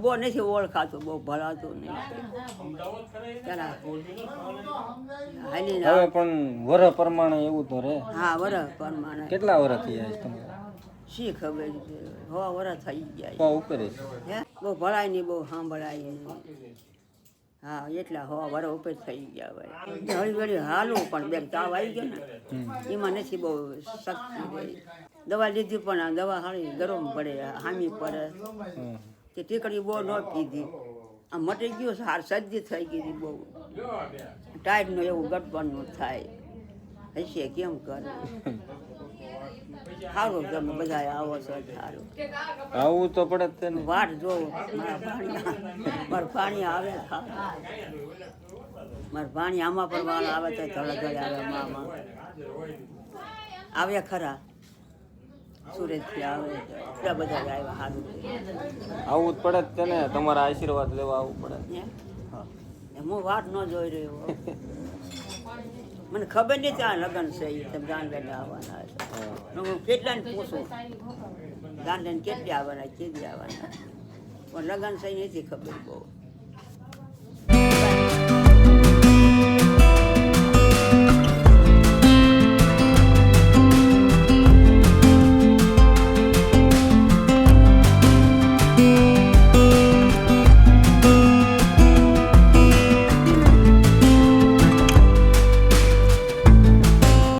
બહુ નથી ઓળખાતું, બહુ ભળાતું નહીં. પેલા હાલીને હવે પણ વરહ પ્રમાણે એવું તો રહે. હા વરસ પ્રમાણે કેટલા વરહ થઈ જાય તમારે? શી ખબર છે, 100 વરસ થઈ જાય. તો ઉપર જ. હે બહુ ભળાય નહીં, બહુ સાંભળાય નહીં. હા એટલા 100 વરસ ઉપર થઈ ગયા ભાઈ. હળી ઘડી હાલું પણ બેન તાવ આવી ગયો ને એમાં નથી બહુ શક્તિ રહી. દવા લીધી પણ આ દવા હાળી ગરમ પડે, હામી પડે. તે ટીકડી બહુ ન પીધી, આ મટી ગયું, હાર સર્દી થઈ ગઈ બહુ. ટાઈટનું એવું ગટપણનું થાય હશે, કેમ કરે. સારું તમે બધા આવો છો, સારું આવું તો પડે જ છે ને. વાટ જોઉં મારું પાણી આવે, મારું પાણી આમાં પણ વાળ આવે તો થોડા થોડા આવે. આમાં આવે ખરા, સુરતથી આવે, એટલા બધા આવ્યા. સારું આવું જ પડે જ છે ને, તમારા આશીર્વાદ લેવા આવવું પડે. હું વાટ ન જોઈ રહ્યો, મને ખબર નહીં ત્યાં લગ્ન છે એ તમે ગાંધીને આવવાના છે. હું કેટલાને પૂછું ગાંધીને કેટલી આવવાના, કેદી આવવાના, પણ લગ્ન છે નથી ખબર બહુ.